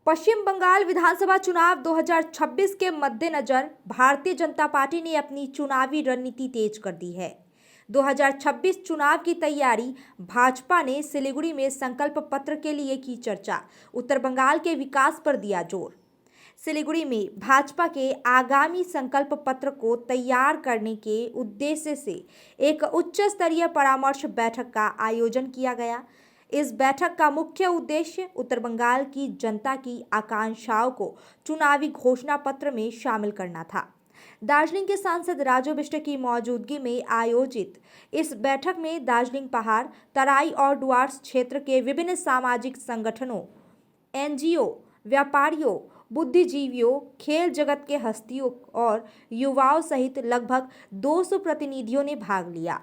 पश्चिम बंगाल विधानसभा चुनाव 2026 के मद्देनजर भारतीय जनता पार्टी ने अपनी चुनावी रणनीति तेज कर दी है। 2026 चुनाव की तैयारी। भाजपा ने सिलीगुड़ी में संकल्प पत्र के लिए की चर्चा। उत्तर बंगाल के विकास पर दिया जोर। सिलीगुड़ी में भाजपा के आगामी संकल्प पत्र को तैयार करने के उद्देश्य से एक उच्च स्तरीय परामर्श बैठक का आयोजन किया गया। इस बैठक का मुख्य उद्देश्य उत्तर बंगाल की जनता की आकांक्षाओं को चुनावी घोषणा पत्र में शामिल करना था। दार्जिलिंग के सांसद राजू बिष्ट की मौजूदगी में आयोजित इस बैठक में दार्जिलिंग पहाड़, तराई और डुआर्स क्षेत्र के विभिन्न सामाजिक संगठनों, एनजीओ, व्यापारियों, बुद्धिजीवियों, खेल जगत के हस्तियों और युवाओं सहित लगभग 200 प्रतिनिधियों ने भाग लिया।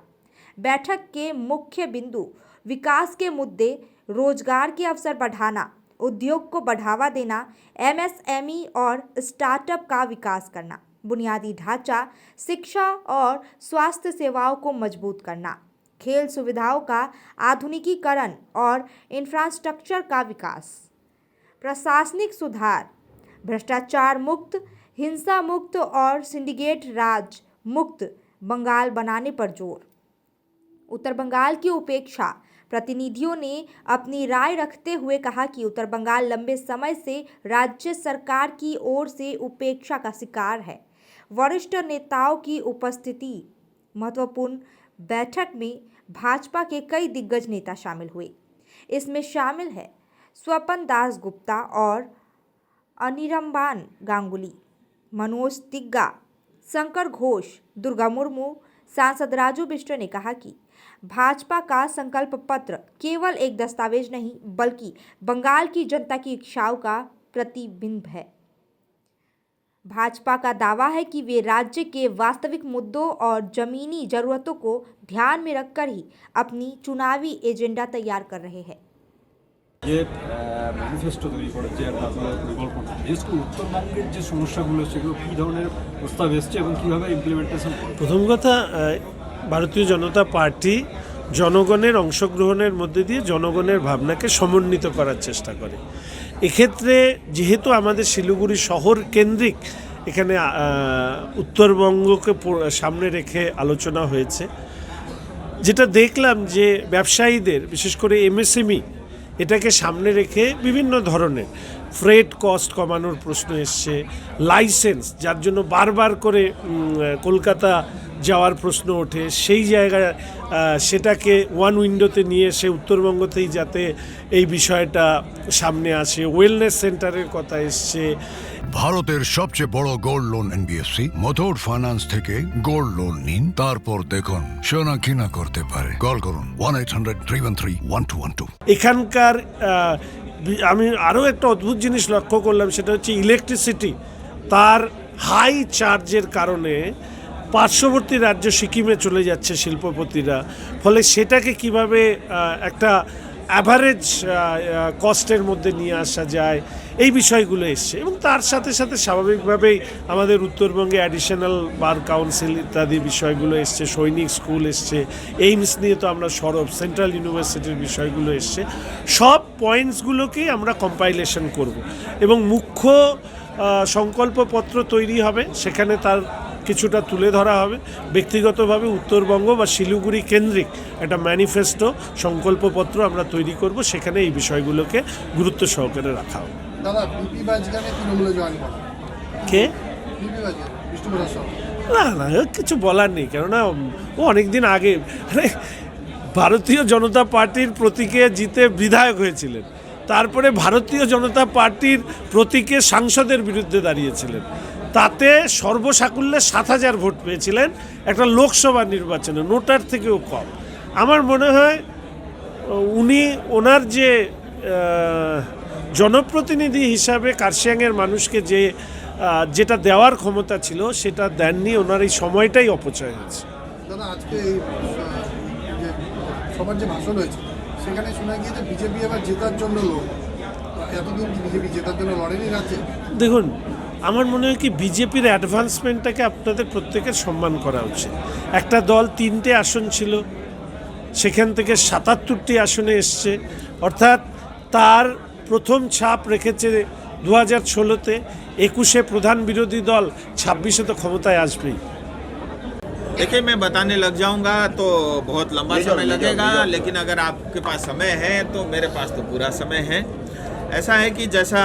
बैठक के मुख्य बिंदु विकास के मुद्दे, रोजगार के अवसर बढ़ाना, उद्योग को बढ़ावा देना, एमएसएमई और स्टार्टअप का विकास करना, बुनियादी ढांचा, शिक्षा और स्वास्थ्य सेवाओं को मजबूत करना, खेल सुविधाओं का आधुनिकीकरण और इंफ्रास्ट्रक्चर का विकास, प्रशासनिक सुधार, भ्रष्टाचार मुक्त, हिंसा मुक्त और सिंडिकेट राज मुक्त बंगाल बनाने पर जोर। उत्तर बंगाल की उपेक्षा। प्रतिनिधियों ने अपनी राय रखते हुए कहा कि उत्तर बंगाल लंबे समय से राज्य सरकार की ओर से उपेक्षा का शिकार है। वरिष्ठ नेताओं की उपस्थिति। महत्वपूर्ण बैठक में भाजपा के कई दिग्गज नेता शामिल हुए। इसमें शामिल है स्वपन दास गुप्ता और अनिरम्बान गांगुली, मनोज तिग्गा, शंकर घोष, दुर्गा मुर्मू। सांसद राजू बिष्ट ने कहा कि भाजपा का संकल्प पत्र केवल एक दस्तावेज नहीं बल्कि बंगाल की जनता की इच्छाओं का प्रतिबिंब है। भाजपा का दावा है कि वे राज्य के वास्तविक मुद्दों और जमीनी जरूरतों को ध्यान में रखकर ही अपनी चुनावी एजेंडा तैयार कर रहे हैं। যে ম্যানিফেস্টো তৈরি করেছে আর তারপরে পরিকল্পনা, বিশেষ করে উত্তরবঙ্গের যে সমস্যাগুলো সেগুলো কী ধরনের প্রস্তাব এসছে এবং কীভাবে ইমপ্লিমেন্টেশন করবে? প্রথম কথা, ভারতীয় জনতা পার্টি জনগণের অংশগ্রহণের মধ্যে দিয়ে জনগণের ভাবনাকে সমন্বিত করার চেষ্টা করে। এক্ষেত্রে যেহেতু আমাদের শিলিগুড়ি শহর কেন্দ্রিক, এখানে উত্তরবঙ্গকে সামনে রেখে আলোচনা হয়েছে। যেটা দেখলাম যে ব্যবসায়ীদের, বিশেষ করে এমএসএমই, এটাকে সামনে রেখে বিভিন্ন ধরনের ফ্রেট কস্ট কমানোর প্রশ্ন এসছে, লাইসেন্স যার জন্য বারবার করে কলকাতা যাওয়ার প্রশ্ন ওঠে, সেই জায়গায় সেটাকে ওয়ান উইন্ডোতে নিয়ে এসে উত্তরবঙ্গতেই যাতে এই বিষয়টা সামনে আসে, ওয়েলনেস সেন্টারের কথা এসছে। ভারতের সবচেয়ে বড় gold loan NBFC Muthoot finance থেকে গোল্ড লোন নিন, তারপর দেখুন সোনা কিনা করতে পারে। কল করুন 1-800-313-1212। এখানকার আমি আরও একটা অদ্ভুত জিনিস লক্ষ্য করলাম, সেটা হচ্ছে ইলেকট্রিসিটি তার হাই চার্জের কারণে পার্শ্ববর্তী রাজ্য সিকিমে চলে যাচ্ছে শিল্পপতিরা। ফলে সেটাকে কিভাবে একটা অ্যাভারেজ কস্টের মধ্যে নিয়ে আসা যায়, এই বিষয়গুলো এসছে। এবং তার সাথে সাথে স্বাভাবিকভাবেই আমাদের উত্তরবঙ্গে অ্যাডিশনাল বার কাউন্সিল ইত্যাদি বিষয়গুলো এসছে, সৈনিক স্কুল এসছে, এইমস নিয়ে তো আমরা সরব, সেন্ট্রাল ইউনিভার্সিটির বিষয়গুলো এসছে। সব পয়েন্টসগুলোকেই আমরা কম্পাইলেশন করব এবং মুখ্য সংকল্পপত্র তৈরি হবে, সেখানে তার কিছুটা তুলে ধরা হবে। ব্যক্তিগতভাবে উত্তরবঙ্গ বা শিলিগুড়ি কেন্দ্রিক একটা ম্যানিফেস্টো সংকল্পপত্র আমরা তৈরি করব, সেখানে এই বিষয়গুলোকে গুরুত্ব সহকারে রাখা হবে। দাদা, বিপি বাজগানে তৃণমূলে জয়েন করা কে? বিপি বাজগান, বিষ্ণুপ্রসাদ সহ। না, কিছু বলার নেই, কেননা ও অনেকদিন আগে ভারতীয় জনতা পার্টির প্রতীকে জিতে বিধায়ক হয়েছিলেন, তারপরে ভারতীয় জনতা পার্টির প্রতীকে সাংসদের বিরুদ্ধে দাঁড়িয়েছিলেন, তাতে সর্বসাকুল্যে 7,000 ভোট পেয়েছিলেন একটা লোকসভা নির্বাচনে, নোটার থেকেও কম। আমার মনে হয় উনি ওনার যে জনপ্রতিনিধি হিসাবে কার্শিয়াংয়ের মানুষকে যেটা দেওয়ার ক্ষমতা ছিল সেটা দেননি, ওনার এই সময়টাই অপচয় হয়েছে। দাদা, আজকে এই সবার যে ভাষণ হয়েছে সেখানে শোনা গিয়েছে বিজেপি এবার জেতার জন্য লড়বে। এতদিন কি বিজেপি জেতার জন্য লড়েনি রাজ্যে? দেখুন, আমার মনে হয় কি বিজেপির অ্যাডভান্সমেন্টটাকে আপনাদের প্রত্যেকের সম্মান করা উচিত। একটা দল 3টে আসন ছিল, সেখান থেকে 77টি আসনে এসছে, অর্থাৎ তার প্রথম ছাপ রেখেছে 2016-তে 21-এ প্রধান বিরোধী দল, 26-এ তো ক্ষমতায় আসবেই। देखिए, मैं बताने लग जाऊंगा तो बहुत लंबा समय लगेगा, लेकिन अगर आपके पास समय है तो मेरे पास तो पूरा समय है। ऐसा है कि जैसा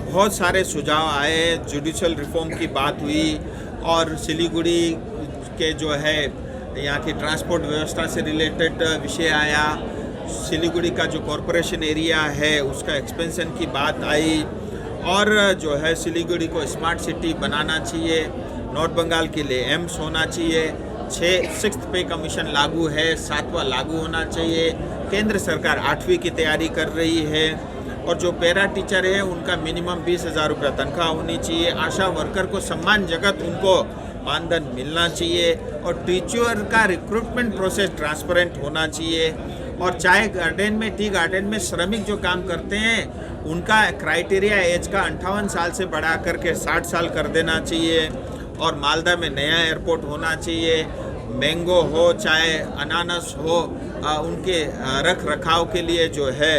बहुत सारे सुझाव आए, जुडिशल रिफॉर्म की बात हुई और सिलीगुड़ी के जो है यहाँ की ट्रांसपोर्ट व्यवस्था से रिलेटेड विषय आया, सिलीगुड़ी का जो कॉरपोरेशन एरिया है उसका एक्सपेंशन की बात आई, और जो है सिलीगुड़ी को स्मार्ट सिटी बनाना चाहिए, नॉर्थ बंगाल के लिए एम्स होना चाहिए, 6th पे कमीशन लागू है, 7वां लागू होना चाहिए, केंद्र सरकार 8वीं की तैयारी कर रही है, और जो पैरा टीचर है उनका मिनिमम 20,000 रुपये तनख्वाह होनी चाहिए, आशा वर्कर को सम्मान जगत उनको मानधन मिलना चाहिए, और टीचर का रिक्रूटमेंट प्रोसेस ट्रांसपेरेंट होना चाहिए, और चाय गार्डन में, टी गार्डन में श्रमिक जो काम करते हैं उनका क्राइटेरिया एज का 58 साल से बढ़ा करके 60 साल कर देना चाहिए, और मालदा में नया एयरपोर्ट होना चाहिए, मैंगो हो चाहे अनानस हो, उनके रख रखाव के लिए जो है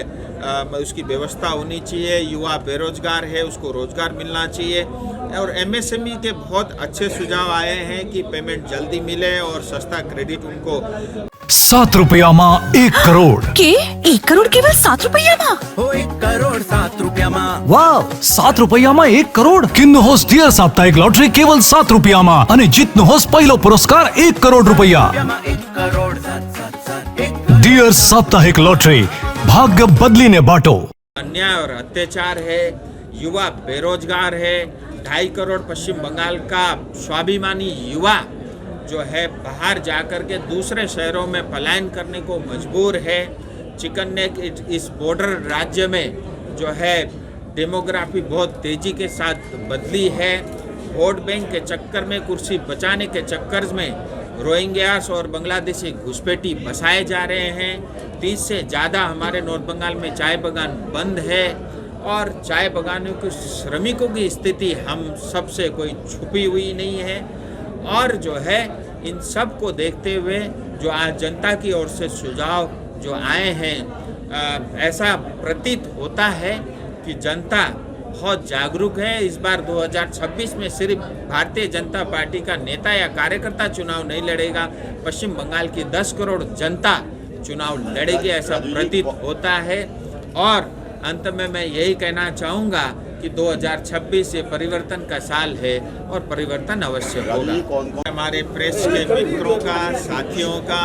उसकी व्यवस्था होनी चाहिए, युवा बेरोजगार है उसको रोजगार मिलना चाहिए, और एमएसएमई के बहुत अच्छे सुझाव आए हैं कि पेमेंट जल्दी मिले और सस्ता क्रेडिट उनको। 7 रुपयाમાં 1 કરોડ के 1 करोड़ केवल 7 रुपयाમાં? हो 1 करोड़ 7 रुपयाમાં। વાવ 7 रुपयाમાં 1 કરોડ કિન્નુ હોસ ડિયર સાપ્તાહિક લોટરી કેવલ 7 रुपयाમાં અને જીતનો હોસ પહેલો પુરસ્કાર 1 કરોડ રૂપિયા। 1 करोड़ 7 ડિયર સાપ્તાહિક લોટરી ભાગ્ય બદલીને બાટો। अन्याय और अत्याचार है, युवा बेरोजगार है, 2.5 करोड़ पश्चिम बंगाल का स्वाभिमानी युवा जो है बाहर जाकर के दूसरे शहरों में पलायन करने को मजबूर है। चिकन नेक इस बॉर्डर राज्य में जो है डेमोग्राफी बहुत तेज़ी के साथ बदली है। वोट बैंक के चक्कर में, कुर्सी बचाने के चक्कर में रोहिंग्यास और बांग्लादेशी घुसपैठी बसाए जा रहे हैं। 30 से ज़्यादा हमारे नॉर्थ बंगाल में चाय बागान बंद है, और चाय बागानों के श्रमिकों की स्थिति हम सबसे कोई छुपी हुई नहीं है। और जो है इन सब को देखते हुए जो आज जनता की ओर से सुझाव जो आए हैं, ऐसा प्रतीत होता है कि जनता बहुत जागरूक है। इस बार 2026 में सिर्फ भारतीय जनता पार्टी का नेता या कार्यकर्ता चुनाव नहीं लड़ेगा, पश्चिम बंगाल की 10 करोड़ जनता चुनाव लड़ेगी, ऐसा प्रतीत होता है। और अंत में मैं यही कहना चाहूँगा कि 2026 ये परिवर्तन का साल है और परिवर्तन अवश्य होगा। हमारे प्रेस के मित्रों का, साथियों का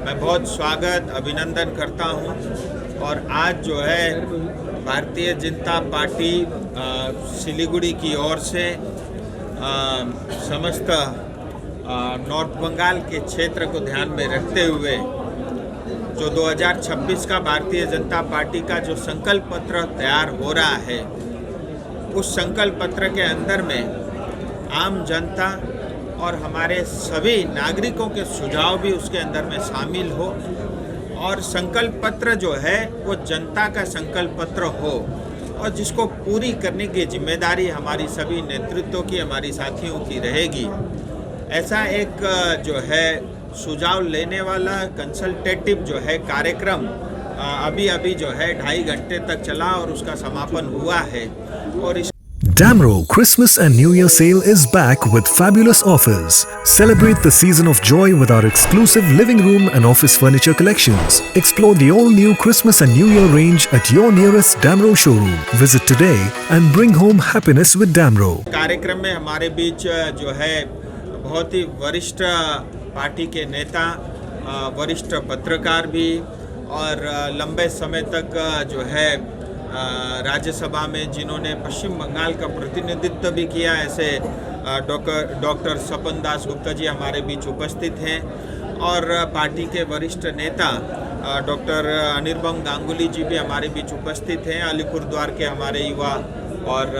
मैं बहुत स्वागत, अभिनंदन करता हूँ। और आज जो है भारतीय जनता पार्टी सिलीगुड़ी की ओर से समस्त नॉर्थ बंगाल के क्षेत्र को ध्यान में रखते हुए जो 2026 का भारतीय जनता पार्टी का जो संकल्प पत्र तैयार हो रहा है, उस संकल्प पत्र के अंदर में आम जनता और हमारे सभी नागरिकों के सुझाव भी उसके अंदर में शामिल हो, और संकल्प पत्र जो है वो जनता का संकल्प पत्र हो, और जिसको पूरी करने की जिम्मेदारी हमारी सभी नेतृत्व की, हमारी साथियों की रहेगी। ऐसा एक जो है सुझाव लेने वाला कंसल्टेटिव जो है कार्यक्रम अभी जो है 2.5 घंटे तक चला और उसका समापन हुआ है। और इस Damro Christmas and New Year sale is back with fabulous offers. Celebrate the season of joy with our exclusive living room and office furniture collections. Explore the all-new Christmas and New Year range at your nearest Damro showroom. Visit today and bring home happiness with Damro. कार्यक्रम में हमारे बीच जो है बहुत ही वरिष्ठ party के नेता, वरिष्ठ पत्रकार भी, और लंबे समय तक जो है राज्यसभा में जिन्होंने पश्चिम बंगाल का प्रतिनिधित्व भी किया, ऐसे डॉक्टर सपन दास गुप्ता जी हमारे बीच उपस्थित हैं। और पार्टी के वरिष्ठ नेता डॉक्टर अनिर्बन गांगुली जी भी हमारे बीच उपस्थित हैं। अलीपुरद्वार के हमारे युवा और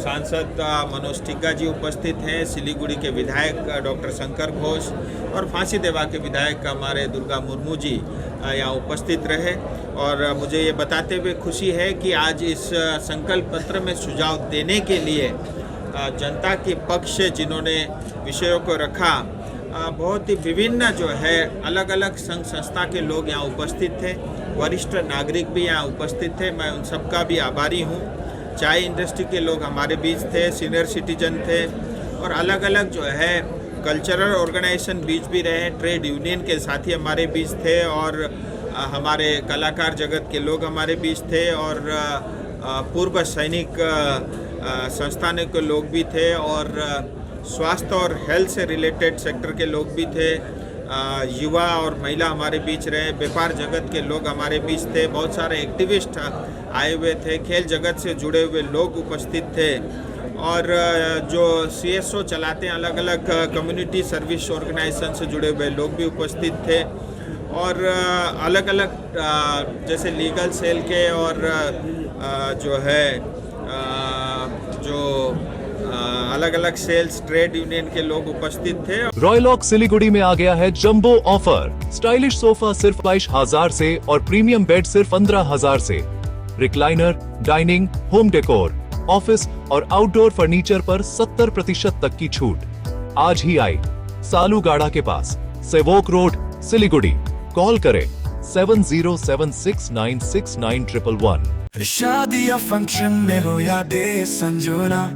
सांसद मनोज टिग्गा जी उपस्थित हैं। सिलीगुड़ी के विधायक डॉक्टर शंकर घोष और फांसी देवा के विधायक हमारे दुर्गा मुर्मू जी यहाँ उपस्थित रहे। और मुझे ये बताते हुए खुशी है कि आज इस संकल्प पत्र में सुझाव देने के लिए जनता के पक्ष जिन्होंने विषयों को रखा, बहुत ही विभिन्न जो है अलग अलग संघ संस्था के लोग यहाँ उपस्थित थे। वरिष्ठ नागरिक भी यहाँ उपस्थित थे, मैं उन सबका भी आभारी हूँ। चाय इंडस्ट्री के लोग हमारे बीच थे, सीनियर सिटीजन थे और अलग अलग जो है कल्चरल ऑर्गेनाइजेशन बीच भी रहे, ट्रेड यूनियन के साथी हमारे बीच थे और हमारे कलाकार जगत के लोग हमारे बीच थे और पूर्व सैनिक संस्थानों के लोग भी थे और स्वास्थ्य और हेल्थ से रिलेटेड सेक्टर के लोग भी थे। युवा और महिला हमारे बीच रहे, व्यापार जगत के लोग हमारे बीच थे, बहुत सारे एक्टिविस्ट आए हुए थे, खेल जगत से जुड़े हुए लोग उपस्थित थे और जो CSO चलाते हैं अलग अलग कम्युनिटी सर्विस ऑर्गेनाइजेशन से जुड़े हुए लोग भी उपस्थित थे और अलग अलग जैसे लीगल सेल के और जो है जो अलग अलग सेल्स ट्रेड यूनियन के लोग उपस्थित थे। रॉयलॉक सिलीगुड़ी में आ गया है जंबो ऑफर। स्टाइलिश सोफा सिर्फ 22,000 से और प्रीमियम बेड सिर्फ 15,000 से। Recliner, dining, home decor, office और आउटडोर फर्नीचर पर 70% तक की छूट। आज ही आई सालूगाड़ा के पास, सेवोक रोड, सिलीगुड़ी। कॉल करें 7076969111। शादी या फंक्शन में हो या डे संजोना,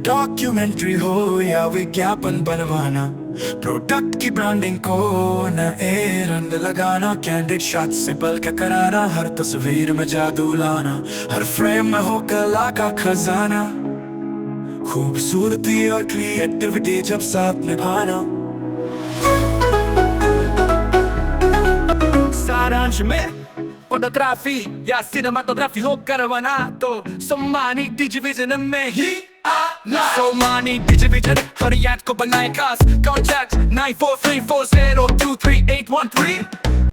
डॉक्यूमेंट्री हो या विज्ञापन बनवाना, प्रोडक्ट की ब्रांडिंग को नए रंग लगाना, कैंडिड शॉट से बल्कि कराना, हर तस्वीर में जादू लाना, हर फ्रेम में हो कला का खजाना, खूबसूरती और क्रिएटिविटी जब साथ निभाना। सारांश में फोटोग्राफी या सिनेमाटोग्राफी हो करवाना तो सोमानी डिजिविजन में ही आना। सोमानी डिजिविजन फरियाद को बनाए खास, कॉन्टैक्ट 9434023813।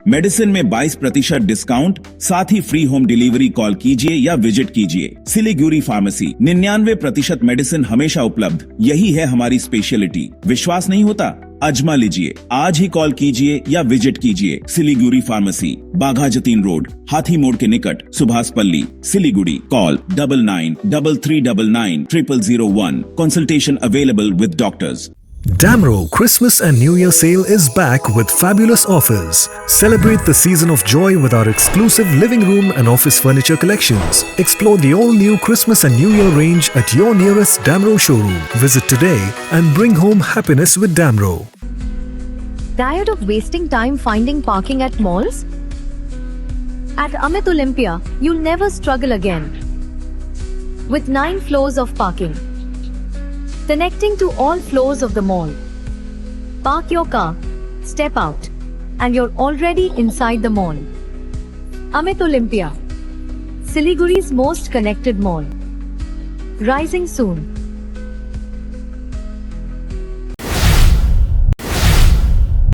मेडिसिन में 22% डिस्काउंट, साथ ही फ्री होम डिलीवरी। कॉल कीजिए या विजिट कीजिए सिलीगुड़ी फार्मेसी। 99% मेडिसिन हमेशा उपलब्ध, यही है हमारी स्पेशलिटी। विश्वास नहीं होता? अजमा लीजिए। आज ही कॉल कीजिए या विजिट कीजिए सिलीगुड़ी फार्मेसी, बाघा जतीन रोड, हाथी मोड़ के निकट, सुभाष पल्ली, Siliguri. Call 9933990001। Consultation available with doctors. Damro Christmas and New Year sale is back with fabulous offers. Celebrate the season of joy with our exclusive living room and office furniture collections. Explore the all-new Christmas and New Year range at your nearest Damro showroom. Visit today and bring home happiness with Damro. Tired of wasting time finding parking at malls? At Amit Olympia, you'll never struggle again. With 9 floors of parking, connecting to all floors of the mall. Park your car, step out, and you're already inside the mall. Amit Olympia, Siliguri's most connected mall. Rising soon.